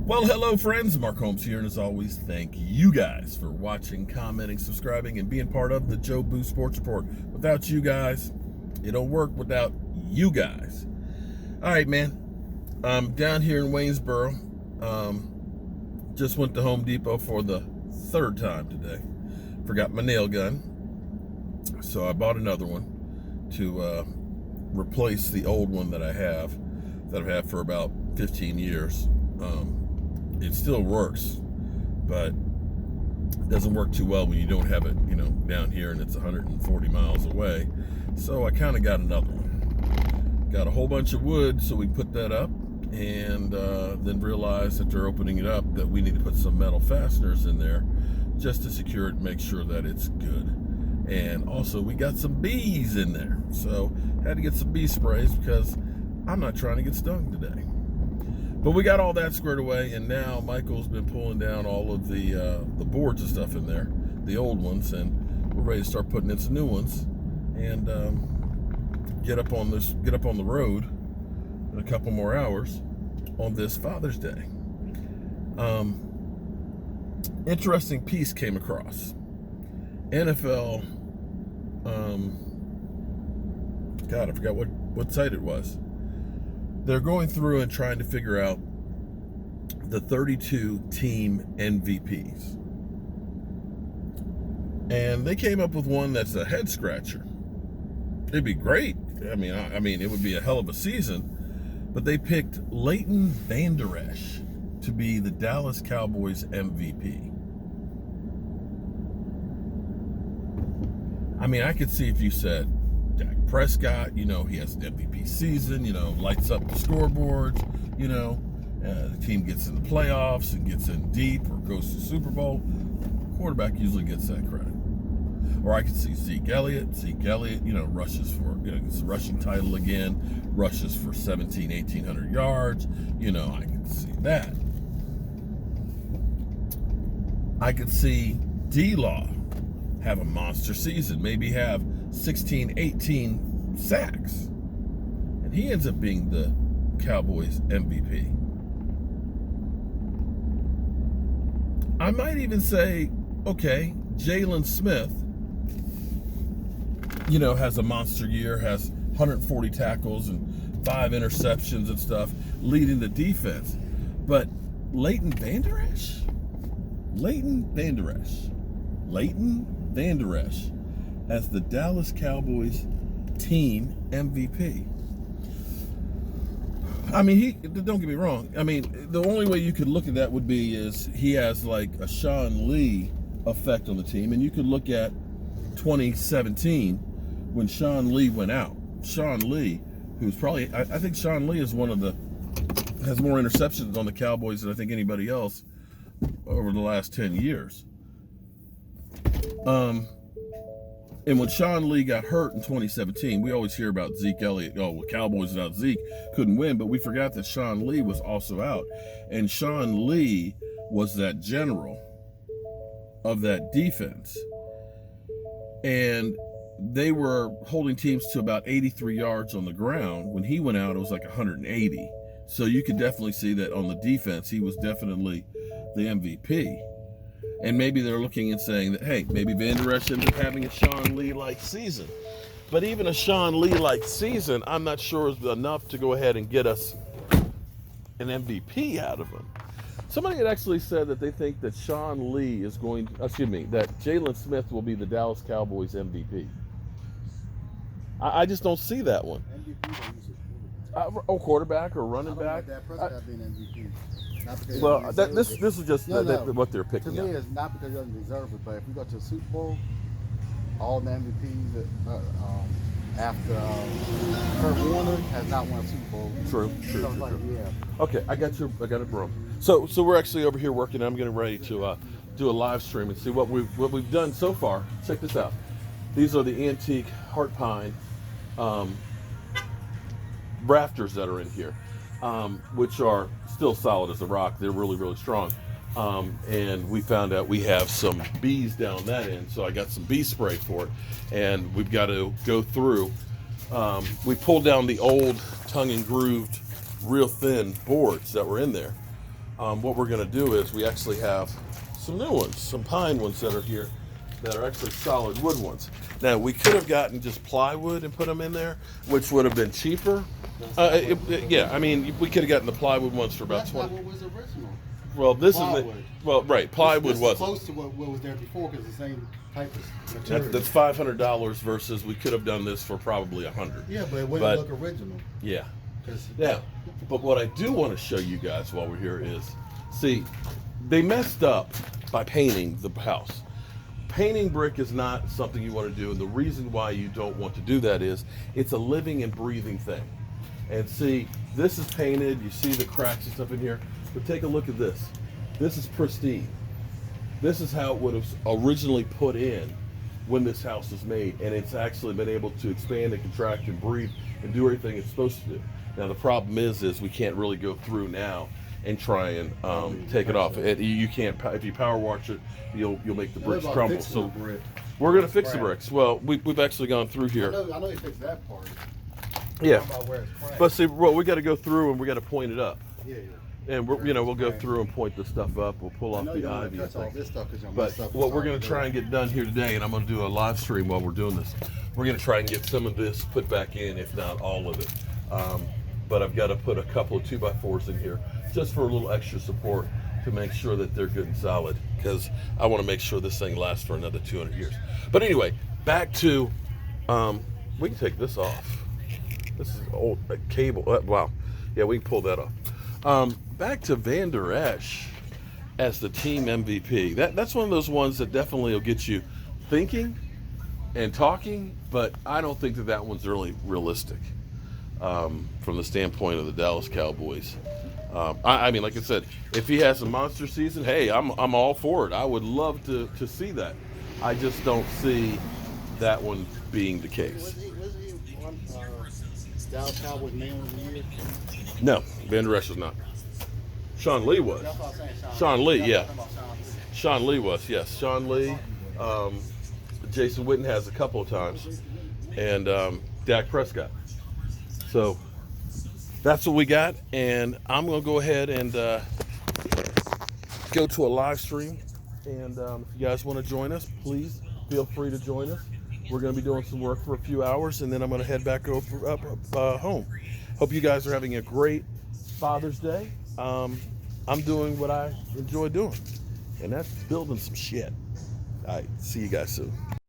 Well, hello friends, Mark Holmes here, and as always, thank you guys for watching, commenting, subscribing, and being part of the Joe Boo Sports Report. Without you guys, it don't work without you guys. All right, man. I'm down here in Waynesboro. Just went to Home Depot for the third time today. Forgot my nail gun, so I bought another one to replace the old one that I've had for about 15 years. It still works, but it doesn't work too well when you don't have it, down here and it's 140 miles away. So I kind of got another one. Got a whole bunch of wood, so we put that up, and then realized after opening it up that we need to put some metal fasteners in there just to secure it and make sure that it's good. And also we got some bees in there, so had to get some bee sprays because I'm not trying to get stung today. But we got all that squared away, and now Michael's been pulling down all of the boards and stuff in there, the old ones, and we're ready to start putting in some new ones, and get up on the road in a couple more hours on this Father's Day. Interesting piece came across. NFL, God, I forgot what site it was. They're going through and trying to figure out the 32 team MVPs. And they came up with one that's a head scratcher. It'd be great. I mean, it would be a hell of a season. But they picked Layton Vander Esch to be the Dallas Cowboys MVP. I mean, I could see if you said Dak Prescott, he has an MVP season, lights up the scoreboards, the team gets in the playoffs and gets in deep or goes to Super Bowl. Quarterback usually gets that credit. Or I could see Zeke Elliott, rushes for, gets the rushing title again, rushes for 1,800 yards. I could see that. I could see D-Law have a monster season, maybe have 16, 18 sacks, and he ends up being the Cowboys MVP. I might even say, okay, Jalen Smith, has a monster year, has 140 tackles and 5 interceptions and stuff, leading the defense. But Layton Vander Esch as the Dallas Cowboys team MVP. I mean, don't get me wrong. I mean, the only way you could look at that would be is he has like a Sean Lee effect on the team, and you could look at 2017 when Sean Lee went out. Sean Lee, who's probably, I think Sean Lee is has more interceptions on the Cowboys than I think anybody else over the last 10 years. And when Sean Lee got hurt in 2017, we always hear about Zeke Elliott. Oh, well, Cowboys without Zeke couldn't win, but we forgot that Sean Lee was also out. And Sean Lee was that general of that defense. And they were holding teams to about 83 yards on the ground. When he went out, it was like 180. So you could definitely see that on the defense, he was definitely the MVP. And maybe they're looking and saying that, hey, maybe Vander Esch ends up having a Sean Lee-like season. But even a Sean Lee-like season, I'm not sure is enough to go ahead and get us an MVP out of him. Somebody had actually said that they think that Sean Lee is that Jalen Smith will be the Dallas Cowboys MVP. I just don't see that one. Quarterback or running back. Dak Prescott being MVP. Well, this is just what they're picking. To me, it's not because he doesn't deserve it, but if we go to the Super Bowl, all the MVPs after Kurt Warner has not won a Super Bowl. True. Yeah. Okay, I got it wrong. So we're actually over here working. I'm getting ready to do a live stream and see what we've done so far. Check this out. These are the antique heart pine rafters that are in here, which are still solid as a rock. They're really, really strong. And we found out we have some bees down that end, so I got some bee spray for it, and we've got to go through. We pulled down the old tongue and grooved, real thin boards that were in there, what we're going to do is we actually have some new ones, some pine ones that are here that are actually solid wood ones. Now, we could have gotten just plywood and put them in there, which would have been cheaper. Yeah, I mean, we could have gotten the plywood ones for about That's 20. not what was original. Well, this Plywood. is the, well, right, plywood This is wasn't. close to what was there before because the same type of material. That's $500 versus we could have done this for probably $100. Yeah, but it wouldn't look original. Yeah. 'Cause- Yeah. But what I do want to show you guys while we're here is, see, they messed up by painting the house. Painting brick is not something you want to do, and the reason why you don't want to do that is it's a living and breathing thing. And see, this is painted, you see the cracks and stuff in here, but take a look at this. This is pristine. This is how it would have originally put in when this house was made, and it's actually been able to expand and contract and breathe and do everything it's supposed to do. Now the problem is we can't really go through now and try and take it off. You can't, if you power wash it, you'll make the bricks crumble. So we're gonna fix the bricks. Well, we've actually gone through here. I know you fixed that part. Yeah, About where it's cracked. but see, well, we got to go through and we got to point it up. Yeah. And we'll go through and point the stuff up. We'll pull off the ivy. Touch all this stuff 'cause you'll But mess up what we're inside going to the try door. and get done here today, and I'm going to do a live stream while we're doing this. We're going to try and get some of this put back in, if not all of it. But I've got to put a couple of 2x4s in here just for a little extra support to make sure that they're good and solid, because I want to make sure this thing lasts for another 200 years. But anyway, back to, we can take this off. This is old cable. Wow. Yeah, we can pull that off. Back to Vander Esch as the team MVP. That's one of those ones that definitely will get you thinking and talking, but I don't think that one's really realistic from the standpoint of the Dallas Cowboys. I mean, like I said, if he has a monster season, hey, I'm all for it. I would love to see that. I just don't see that one being the case. Was he one Dallas Cowboys man of the year? No, Vander Esch is not. Sean Lee was. That's what I'm saying. Sean Lee, yeah. Talking about Sean Lee. Sean Lee was, yes. Sean Lee. Jason Witten has a couple of times. And Dak Prescott. So that's what we got. And I'm going to go ahead and go to a live stream. And if you guys want to join us, please feel free to join us. We're going to be doing some work for a few hours, and then I'm going to head back up home. Hope you guys are having a great Father's Day. I'm doing what I enjoy doing, and that's building some shit. All right, see you guys soon.